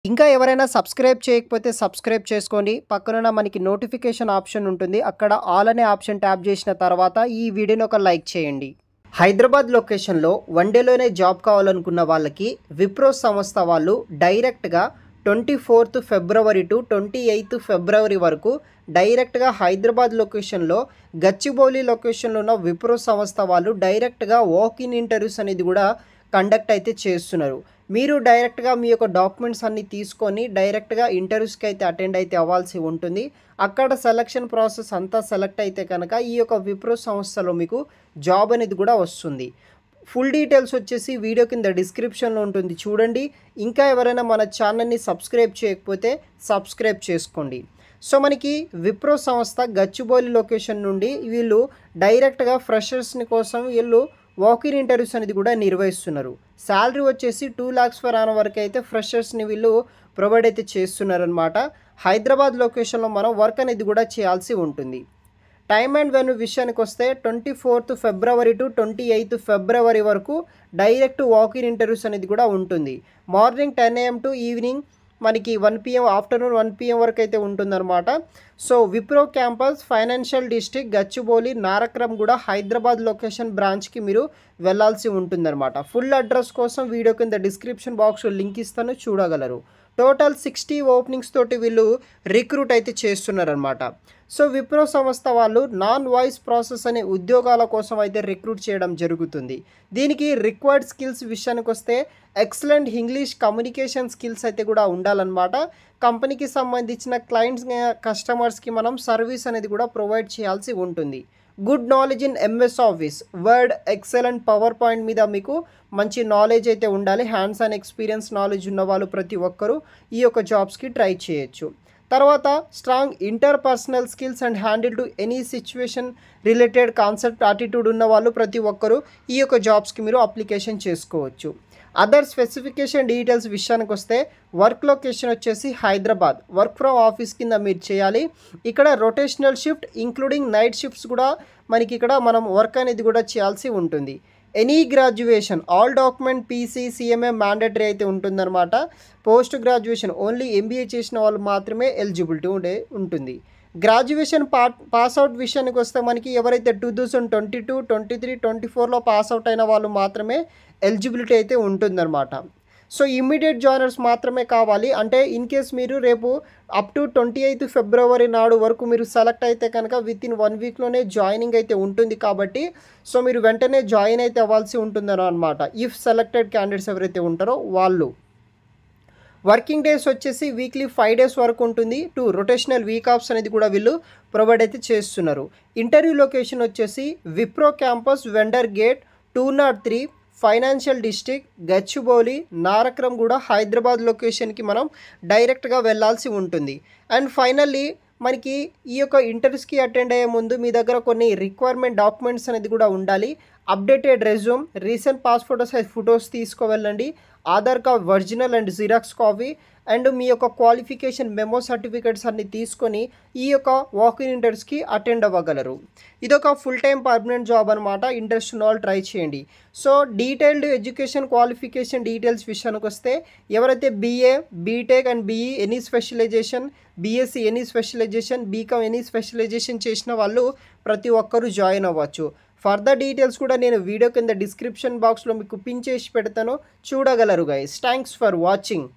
ఇంకా ఎవరైనా సబ్స్క్రైబ్ చేయకపోతే సబ్స్క్రైబ్ చేసుకోండి. పక్కనున్న మనకి నోటిఫికేషన్ ఆప్షన్ ఉంటుంది. అక్కడ ఆల్ అనే ఆప్షన్ ట్యాప్ చేసిన తర్వాత ఈ వీడియోని ఒక లైక్ చేయండి. హైదరాబాద్ లొకేషన్లో వన్ డేలోనే జాబ్ కావాలనుకున్న వాళ్ళకి విప్రో సంస్థ వాళ్ళు డైరెక్ట్గా 24th ఫిబ్రవరి టు 28th ఫిబ్రవరి వరకు డైరెక్ట్గా హైదరాబాద్ లొకేషన్లో గచ్చిబౌలి లొకేషన్లో ఉన్న విప్రో సంస్థ వాళ్ళు డైరెక్ట్గా వాక్-ఇన్ ఇంటర్వ్యూస్ అనేది కూడా కండక్ట్ అయితే చేస్తున్నారు. మీరు డైరెక్ట్గా మీ యొక్క డాక్యుమెంట్స్ అన్నీ తీసుకొని డైరెక్ట్గా ఇంటర్వ్యూస్కి అయితే అటెండ్ అయితే అవ్వాల్సి ఉంటుంది. అక్కడ సెలక్షన్ ప్రాసెస్ అంతా సెలెక్ట్ అయితే కనుక ఈ యొక్క విప్రో సంస్థలో మీకు జాబ్ అనేది కూడా వస్తుంది. ఫుల్ డీటెయిల్స్ వచ్చేసి వీడియో కింద డిస్క్రిప్షన్లో ఉంటుంది చూడండి. ఇంకా ఎవరైనా మన ఛానల్ని సబ్స్క్రైబ్ చేయకపోతే సబ్స్క్రైబ్ చేసుకోండి. సో మనకి విప్రో సంస్థ గచ్చిబౌలి లొకేషన్ నుండి వీళ్ళు డైరెక్ట్గా ఫ్రెషర్స్ని కోసం వీళ్ళు వాక్-ఇన్ ఇంటర్వ్యూస్ అనేది కూడా నిర్వహిస్తున్నారు. శాలరీ వచ్చేసి 2 lakhs per annum వరకు అయితే ఫ్రెషర్స్ని వీళ్ళు ప్రొవైడ్ అయితే చేస్తున్నారనమాట. హైదరాబాద్ లొకేషన్లో మనం వర్క్ అనేది కూడా చేయాల్సి ఉంటుంది. టైమ్ అండ్ వెన్యూ విషయానికి వస్తే 24th ఫిబ్రవరి టు 28th ఫిబ్రవరి వరకు డైరెక్ట్ వాక్-ఇన్ ఇంటర్వ్యూస్ అనేది కూడా ఉంటుంది. మార్నింగ్ 10 AM టు ఈవినింగ్ మనకి 1 PM ఆఫ్టర్నూన్ 1 PM వరకు అయితే ఉంటుందన్నమాట. So Wipro campus financial district Gachibowli Nanakramguda Hyderabad location బ్రాంచ్కి మీరు వెళ్ళాల్సి ఉంటుందన్నమాట. ఫుల్ అడ్రస్ కోసం వీడియో కింద డిస్క్రిప్షన్ బాక్స్లో లింక్ ఇస్తాను, చూడగలరు. టోటల్ 60 ఓపెనింగ్స్ తోటి వీళ్ళు రిక్రూట్ అయితే చేస్తున్నారనమాట. సో విప్రో సంస్థ వాళ్ళు నాన్ వాయిస్ ప్రాసెస్ అనే ఉద్యోగాల కోసం అయితే రిక్రూట్ చేయడం జరుగుతుంది. దీనికి రిక్వైర్డ్ స్కిల్స్ విషయానికి వస్తే ఎక్సలెంట్ ఇంగ్లీష్ కమ్యూనికేషన్ స్కిల్స్ అయితే కూడా ఉండాలన్నమాట. కంపెనీకి సంబంధించిన క్లయింట్స్ కస్టమర్స్కి మనం సర్వీస్ అనేది కూడా ప్రొవైడ్ చేయాల్సి ఉంటుంది. Good knowledge in MS Office, Word, Excel and PowerPoint మీద మీకు మంచి నాలెడ్జ్ అయితే ఉండాలి. హ్యాండ్స్ ఆన్ ఎక్స్పీరియన్స్ నాలెడ్జ్ ఉన్న వాళ్ళు ప్రతి ఒక్కరూ ఈ యొక్క జాబ్స్కి ట్రై చేయొచ్చు. తర్వాత strong interpersonal skills and handle to any situation related concept attitude ఉన్న వాళ్ళు ప్రతి ఒక్కరూ ఈ యొక్క జాబ్స్కి మీరు అప్లికేషన్ చేసుకోవచ్చు. అదర్ స్పెసిఫికేషన్ డీటెయిల్స్ విషయానికి వస్తే వర్క్ లొకేషన్ వచ్చేసి హైదరాబాద్, వర్క్ ఫ్రమ్ ఆఫీస్ కింద మీరు చేయాలి. ఇక్కడ rotational shift including night shifts కూడా మనకి ఇక్కడ మనం వర్క్ అనేది కూడా చేయాల్సి ఉంటుంది. Any graduation all document PC CMA mandatory అయితే ఉంటుందన్నమాట. పోస్ట్ గ్రాడ్యుయేషన్ ఓన్లీ ఎంబీఏ చేసిన వాళ్ళు మాత్రమే ఎలిజిబిలిటీ ఉంటుంది. గ్రాడ్యుయేషన్ పాస్అవుట్ విషయానికి వస్తే మనకి ఎవరైతే 2022, 23, 24లో పాస్అవుట్ అయిన వాళ్ళు మాత్రమే ఎలిజిబిలిటీ అయితే ఉంటుందన్నమాట. సో ఇమ్మీడియట్ జాయినర్స్ మాత్రమే కావాలి. అంటే ఇన్ కేస్ మీరు రేపు అప్ టు 28th ఫిబ్రవరి నాడు వరకు మీరు సెలెక్ట్ అయితే కనుక వితిన్ 1 వీక్లోనే జాయినింగ్ అయితే ఉంటుంది. కాబట్టి సో మీరు వెంటనే జాయిన్ అయితే అవ్వాల్సి ఉంటుందనో అనమాట. ఇఫ్ సెలెక్టెడ్ క్యాండిడేట్స్ ఎవరైతే ఉంటారో వాళ్ళు. వర్కింగ్ డేస్ వచ్చేసి వీక్లీ 5 days వరకు ఉంటుంది. 2 రొటేషనల్ వీక్ ఆఫ్స్ అనేది కూడా వీళ్ళు ప్రొవైడ్ అయితే చేస్తున్నారు. ఇంటర్వ్యూ లొకేషన్ వచ్చేసి Wipro campus vendor gate 203 financial district Gachibowli Nanakramguda Hyderabad లొకేషన్కి మనం డైరెక్ట్గా వెళ్ళాల్సి ఉంటుంది. అండ్ ఫైనల్లీ మనకి ఈ యొక్క ఇంటర్వ్యూస్కి అటెండ్ అయ్యే ముందు మీ దగ్గర కొన్ని రిక్వైర్మెంట్ డాక్యుమెంట్స్ అనేది కూడా ఉండాలి. Updated resume, recent passport size photos తీసుకువెళ్ళండి, Aadhaar card original and xerox copy and మీ యొక్క క్వాలిఫికేషన్ మెమో సర్టిఫికేట్స్ అన్ని తీసుకొని ఈ యొక్క వాక్-ఇన్ ఇంటర్వ్యూస్కి అటెండ్ అవ్వగలరు. ఇదొక ఫుల్ టైం పర్మనెంట్ జాబ్ అనమాట. ఇంట్రెస్ట్ ఉన్న వాళ్ళు ట్రై చేయండి. So detailed education qualification details విషయానికి వస్తే ఎవరైతే BA, BTech and BE any specialization, BSc any specialization, BCom any specialization చేసిన వాళ్ళు ప్రతి ఒక్కరూ జాయిన్ అవ్వచ్చు. ఫర్దర్ డీటెయిల్స్ కూడా నేను వీడియో కింద డిస్క్రిప్షన్ బాక్స్లో మీకు పిన్ చేసి పెడతాను, చూడగలరు గైస్. Thanks for watching.